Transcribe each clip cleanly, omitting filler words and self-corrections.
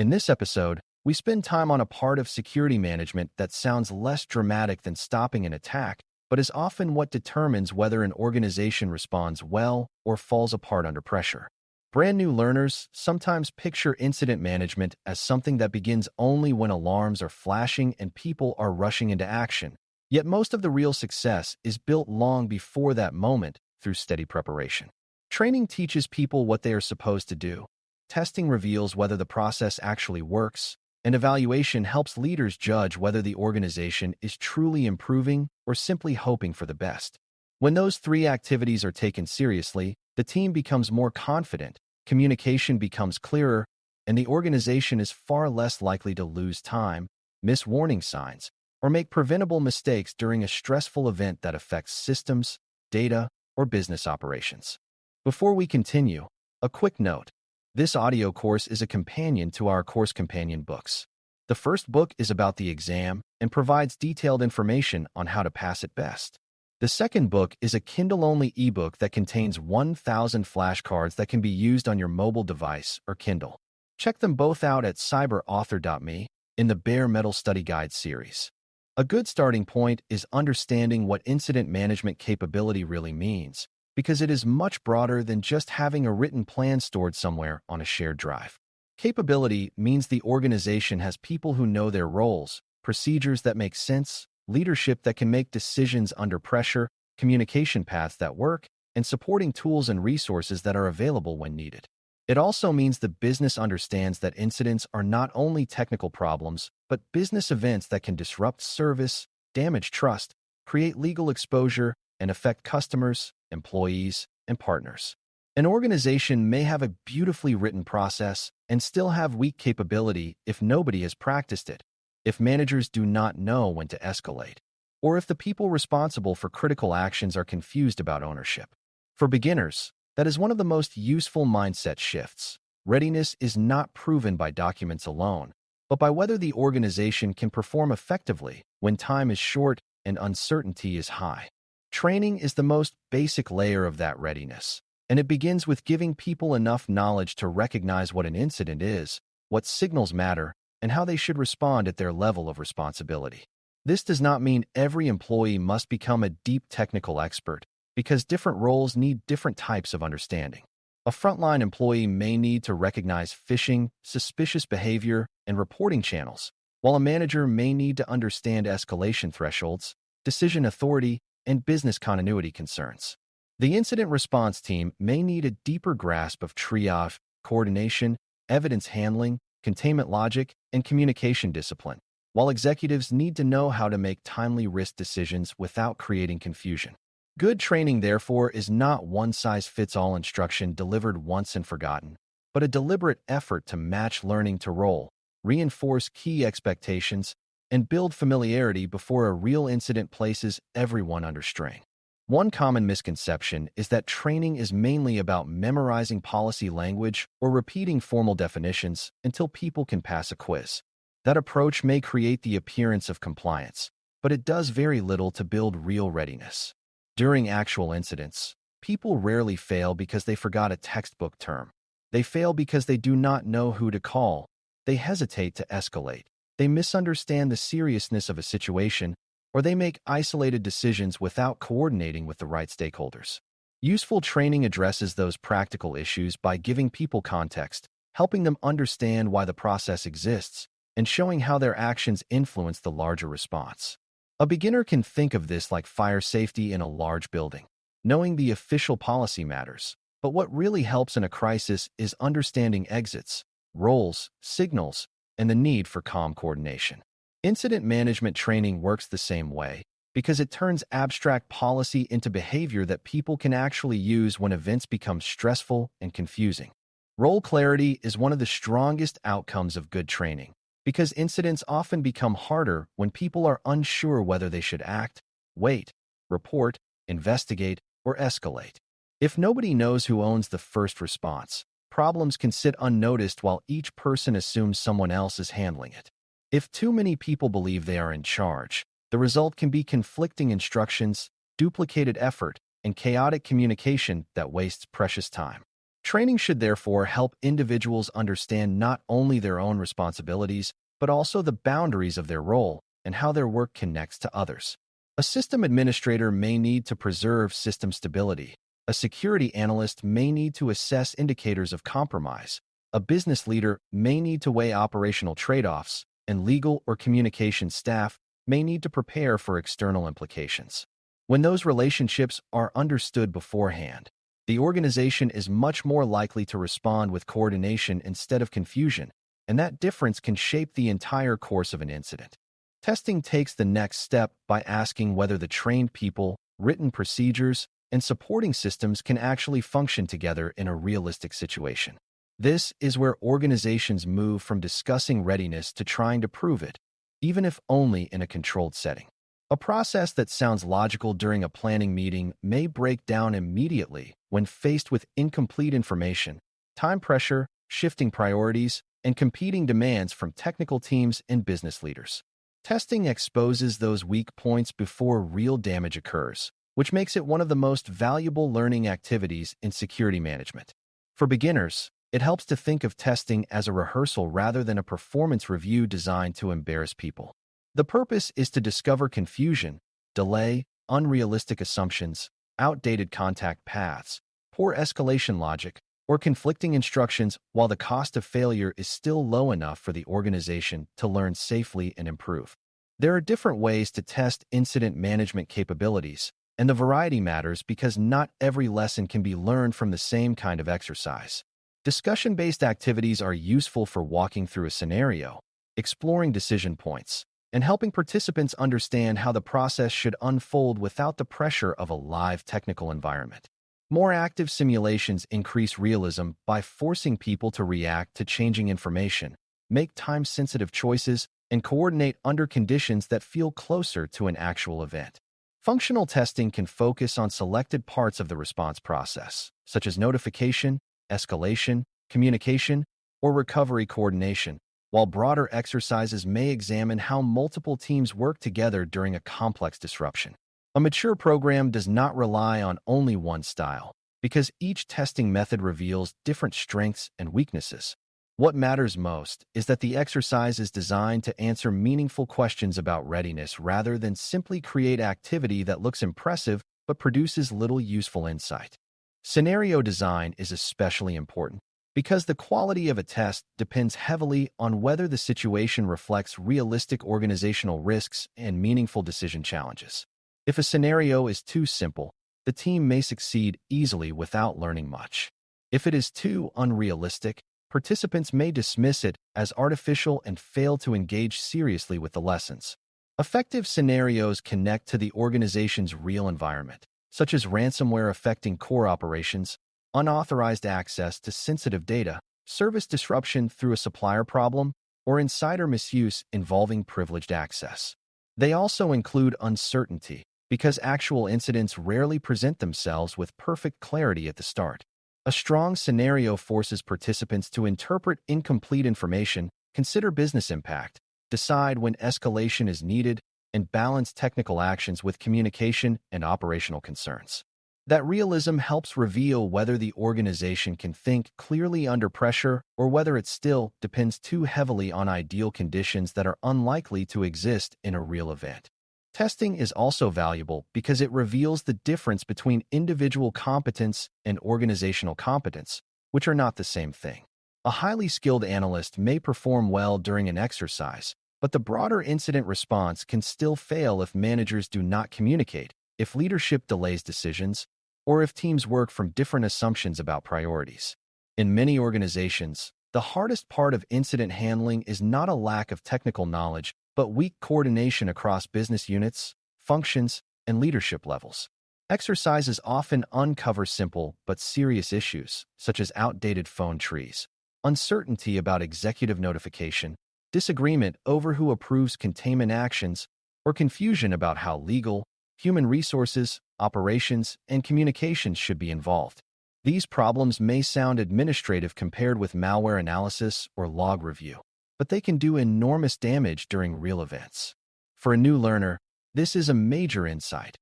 In this episode, we spend time on a part of security management that sounds less dramatic than stopping an attack, but is often what determines whether an organization responds well or falls apart under pressure. Brand new learners sometimes picture incident management as something that begins only when alarms are flashing and people are rushing into action. Yet most of the real success is built long before that moment through steady preparation. Training teaches people what they are supposed to do. Testing reveals whether the process actually works, and evaluation helps leaders judge whether the organization is truly improving or simply hoping for the best. When those three activities are taken seriously, the team becomes more confident, communication becomes clearer, and the organization is far less likely to lose time, miss warning signs, or make preventable mistakes during a stressful event that affects systems, data, or business operations. Before we continue, a quick note. This audio course is a companion to our Course Companion books. The first book is about the exam and provides detailed information on how to pass it best. The second book is a Kindle-only ebook that contains 1,000 flashcards that can be used on your mobile device or Kindle. Check them both out at cyberauthor.me in the Bare Metal Study Guide series. A good starting point is understanding what incident management capability really means, because it is much broader than just having a written plan stored somewhere on a shared drive. Capability means the organization has people who know their roles, procedures that make sense, leadership that can make decisions under pressure, communication paths that work, and supporting tools and resources that are available when needed. It also means the business understands that incidents are not only technical problems, but business events that can disrupt service, damage trust, create legal exposure, and affect customers, employees, and partners. An organization may have a beautifully written process and still have weak capability if nobody has practiced it, if managers do not know when to escalate, or if the people responsible for critical actions are confused about ownership. For beginners, that is one of the most useful mindset shifts. Readiness is not proven by documents alone, but by whether the organization can perform effectively when time is short and uncertainty is high. Training is the most basic layer of that readiness, and it begins with giving people enough knowledge to recognize what an incident is, what signals matter, and how they should respond at their level of responsibility. This does not mean every employee must become a deep technical expert, because different roles need different types of understanding. A frontline employee may need to recognize phishing, suspicious behavior, and reporting channels, while a manager may need to understand escalation thresholds, decision authority, and business continuity concerns. The incident response team may need a deeper grasp of triage, coordination, evidence handling, containment logic, and communication discipline, while executives need to know how to make timely risk decisions without creating confusion. Good training, therefore, is not one-size-fits-all instruction delivered once and forgotten, but a deliberate effort to match learning to role, reinforce key expectations, and build familiarity before a real incident places everyone under strain. One common misconception is that training is mainly about memorizing policy language or repeating formal definitions until people can pass a quiz. That approach may create the appearance of compliance, but it does very little to build real readiness. During actual incidents, people rarely fail because they forgot a textbook term. They fail because they do not know who to call. They hesitate to escalate. They misunderstand the seriousness of a situation, or they make isolated decisions without coordinating with the right stakeholders. Useful training addresses those practical issues by giving people context, helping them understand why the process exists, and showing how their actions influence the larger response. A beginner can think of this like fire safety in a large building. Knowing the official policy matters, but what really helps in a crisis is understanding exits, roles, signals, and the need for calm coordination. Incident management training works the same way because it turns abstract policy into behavior that people can actually use when events become stressful and confusing. Role clarity is one of the strongest outcomes of good training because incidents often become harder when people are unsure whether they should act, wait, report, investigate, or escalate. If nobody knows who owns the first response, problems can sit unnoticed while each person assumes someone else is handling it. If too many people believe they are in charge, the result can be conflicting instructions, duplicated effort, and chaotic communication that wastes precious time. Training should therefore help individuals understand not only their own responsibilities, but also the boundaries of their role and how their work connects to others. A system administrator may need to preserve system stability. A security analyst may need to assess indicators of compromise. A business leader may need to weigh operational trade-offs, and legal or communication staff may need to prepare for external implications. When those relationships are understood beforehand, the organization is much more likely to respond with coordination instead of confusion, and that difference can shape the entire course of an incident. Testing takes the next step by asking whether the trained people, written procedures, and supporting systems can actually function together in a realistic situation. This is where organizations move from discussing readiness to trying to prove it, even if only in a controlled setting. A process that sounds logical during a planning meeting may break down immediately when faced with incomplete information, time pressure, shifting priorities, and competing demands from technical teams and business leaders. Testing exposes those weak points before real damage occurs, which makes it one of the most valuable learning activities in security management. For beginners, it helps to think of testing as a rehearsal rather than a performance review designed to embarrass people. The purpose is to discover confusion, delay, unrealistic assumptions, outdated contact paths, poor escalation logic, or conflicting instructions while the cost of failure is still low enough for the organization to learn safely and improve. There are different ways to test incident management capabilities, and the variety matters because not every lesson can be learned from the same kind of exercise. Discussion-based activities are useful for walking through a scenario, exploring decision points, and helping participants understand how the process should unfold without the pressure of a live technical environment. More active simulations increase realism by forcing people to react to changing information, make time-sensitive choices, and coordinate under conditions that feel closer to an actual event. Functional testing can focus on selected parts of the response process, such as notification, escalation, communication, or recovery coordination, while broader exercises may examine how multiple teams work together during a complex disruption. A mature program does not rely on only one style, because each testing method reveals different strengths and weaknesses. What matters most is that the exercise is designed to answer meaningful questions about readiness rather than simply create activity that looks impressive but produces little useful insight. Scenario design is especially important, because the quality of a test depends heavily on whether the situation reflects realistic organizational risks and meaningful decision challenges. If a scenario is too simple, the team may succeed easily without learning much. If it is too unrealistic, participants may dismiss it as artificial and fail to engage seriously with the lessons. Effective scenarios connect to the organization's real environment, such as ransomware affecting core operations, unauthorized access to sensitive data, service disruption through a supplier problem, or insider misuse involving privileged access. They also include uncertainty, because actual incidents rarely present themselves with perfect clarity at the start. A strong scenario forces participants to interpret incomplete information, consider business impact, decide when escalation is needed, and balance technical actions with communication and operational concerns. That realism helps reveal whether the organization can think clearly under pressure or whether it still depends too heavily on ideal conditions that are unlikely to exist in a real event. Testing is also valuable because it reveals the difference between individual competence and organizational competence, which are not the same thing. A highly skilled analyst may perform well during an exercise, but the broader incident response can still fail if managers do not communicate, if leadership delays decisions, or if teams work from different assumptions about priorities. In many organizations, the hardest part of incident handling is not a lack of technical knowledge, but weak coordination across business units, functions, and leadership levels. Exercises often uncover simple but serious issues, such as outdated phone trees, uncertainty about executive notification, disagreement over who approves containment actions, or confusion about how legal, human resources, operations, and communications should be involved. These problems may sound administrative compared with malware analysis or log review, but they can do enormous damage during real events. For a new learner, this is a major insight.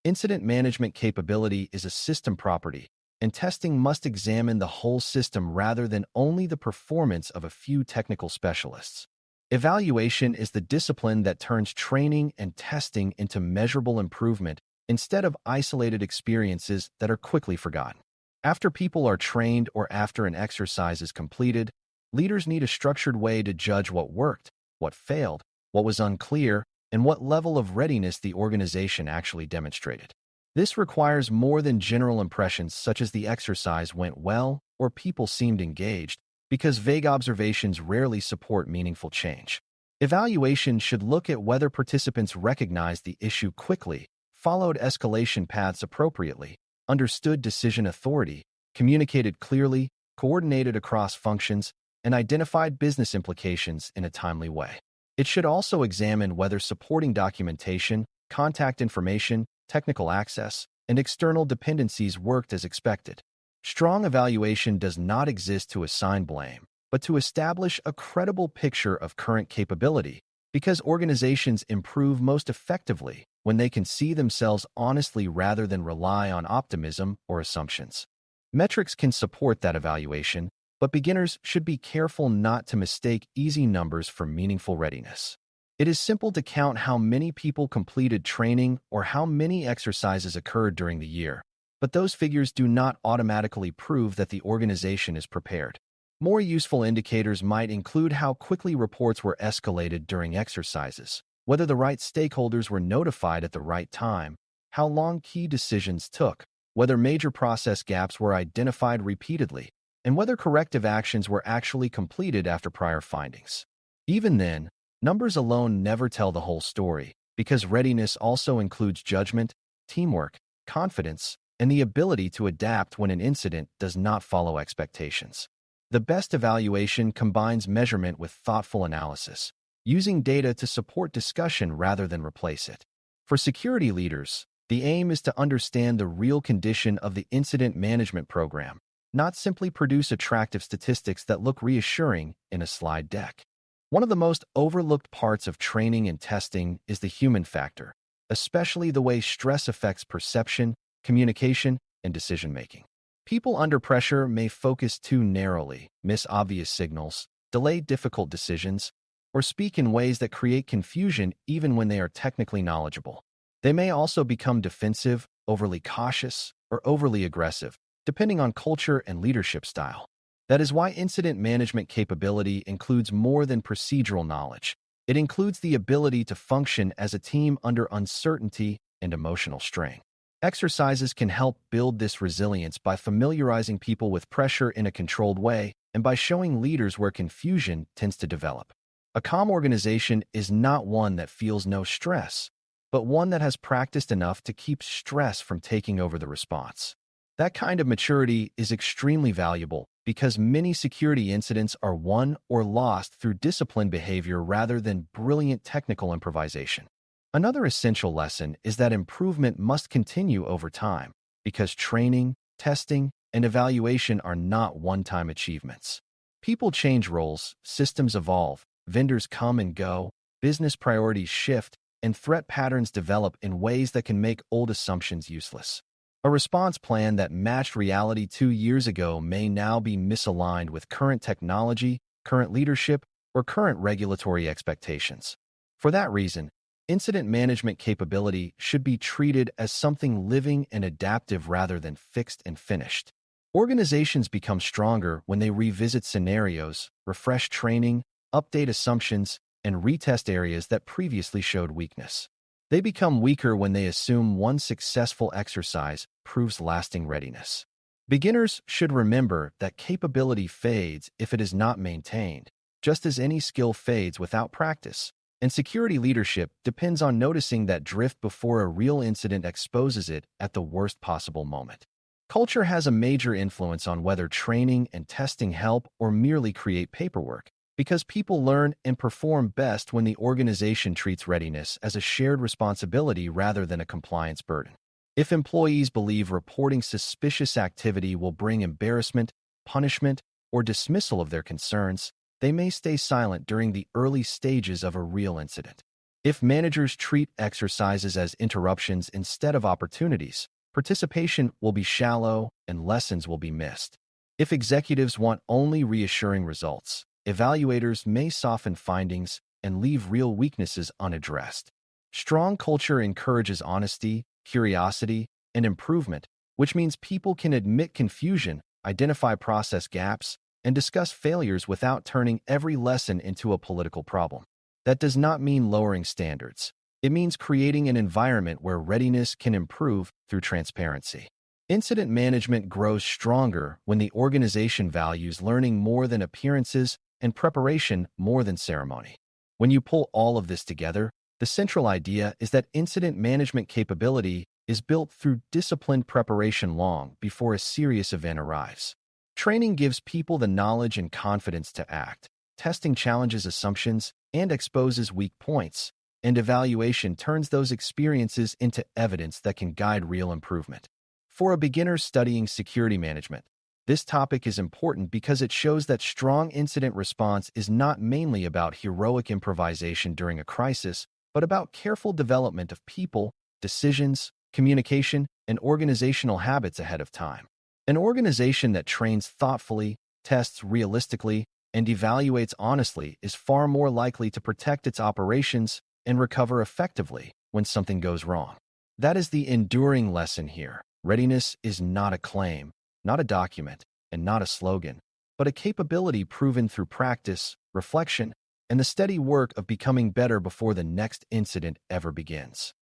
Incident management capability is a system property, and testing must examine the whole system rather than only the performance of a few technical specialists. Evaluation is the discipline that turns training and testing into measurable improvement instead of isolated experiences that are quickly forgotten. After people are trained or after an exercise is completed, leaders need a structured way to judge what worked, what failed, what was unclear, and what level of readiness the organization actually demonstrated. This requires more than general impressions such as the exercise went well or people seemed engaged, because vague observations rarely support meaningful change. Evaluation should look at whether participants recognized the issue quickly, followed escalation paths appropriately, understood decision authority, communicated clearly, coordinated across functions, and identified business implications in a timely way. It should also examine whether supporting documentation, contact information, technical access, and external dependencies worked as expected. Strong evaluation does not exist to assign blame, but to establish a credible picture of current capability, because organizations improve most effectively when they can see themselves honestly rather than rely on optimism or assumptions. Metrics can support that evaluation, but beginners should be careful not to mistake easy numbers for meaningful readiness. It is simple to count how many people completed training or how many exercises occurred during the year, but those figures do not automatically prove that the organization is prepared. More useful indicators might include how quickly reports were escalated during exercises, whether the right stakeholders were notified at the right time, how long key decisions took, whether major process gaps were identified repeatedly, and whether corrective actions were actually completed after prior findings. Even then, numbers alone never tell the whole story, because readiness also includes judgment, teamwork, confidence, and the ability to adapt when an incident does not follow expectations. The best evaluation combines measurement with thoughtful analysis, using data to support discussion rather than replace it. For security leaders, the aim is to understand the real condition of the incident management program, not simply produce attractive statistics that look reassuring in a slide deck. One of the most overlooked parts of training and testing is the human factor, especially the way stress affects perception, communication, and decision-making. People under pressure may focus too narrowly, miss obvious signals, delay difficult decisions, or speak in ways that create confusion even when they are technically knowledgeable. They may also become defensive, overly cautious, or overly aggressive, depending on culture and leadership style. That is why incident management capability includes more than procedural knowledge. It includes the ability to function as a team under uncertainty and emotional strain. Exercises can help build this resilience by familiarizing people with pressure in a controlled way and by showing leaders where confusion tends to develop. A calm organization is not one that feels no stress, but one that has practiced enough to keep stress from taking over the response. That kind of maturity is extremely valuable because many security incidents are won or lost through disciplined behavior rather than brilliant technical improvisation. Another essential lesson is that improvement must continue over time because training, testing, and evaluation are not one-time achievements. People change roles, systems evolve, vendors come and go, business priorities shift, and threat patterns develop in ways that can make old assumptions useless. A response plan that matched reality 2 years ago may now be misaligned with current technology, current leadership, or current regulatory expectations. For that reason, incident management capability should be treated as something living and adaptive rather than fixed and finished. Organizations become stronger when they revisit scenarios, refresh training, update assumptions, and retest areas that previously showed weakness. They become weaker when they assume one successful exercise proves lasting readiness. Beginners should remember that capability fades if it is not maintained, just as any skill fades without practice. And security leadership depends on noticing that drift before a real incident exposes it at the worst possible moment. Culture has a major influence on whether training and testing help or merely create paperwork, because people learn and perform best when the organization treats readiness as a shared responsibility rather than a compliance burden. If employees believe reporting suspicious activity will bring embarrassment, punishment, or dismissal of their concerns, they may stay silent during the early stages of a real incident. If managers treat exercises as interruptions instead of opportunities, participation will be shallow and lessons will be missed. If executives want only reassuring results, evaluators may soften findings and leave real weaknesses unaddressed. Strong culture encourages honesty, curiosity, and improvement, which means people can admit confusion, identify process gaps, and discuss failures without turning every lesson into a political problem. That does not mean lowering standards. It means creating an environment where readiness can improve through transparency. Incident management grows stronger when the organization values learning more than appearances and preparation more than ceremony. When you pull all of this together, the central idea is that incident management capability is built through disciplined preparation long before a serious event arrives. Training gives people the knowledge and confidence to act. Testing challenges assumptions and exposes weak points, and evaluation turns those experiences into evidence that can guide real improvement. For a beginner studying security management, this topic is important because it shows that strong incident response is not mainly about heroic improvisation during a crisis, but about careful development of people, decisions, communication, and organizational habits ahead of time. An organization that trains thoughtfully, tests realistically, and evaluates honestly is far more likely to protect its operations and recover effectively when something goes wrong. That is the enduring lesson here. Readiness is not a claim, not a document, and not a slogan, but a capability proven through practice, reflection, and the steady work of becoming better before the next incident ever begins.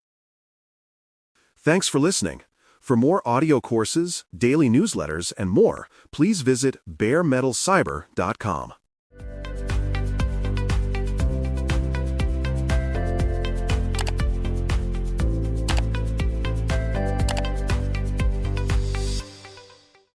Thanks for listening. For more audio courses, daily newsletters, and more, please visit baremetalcyber.com.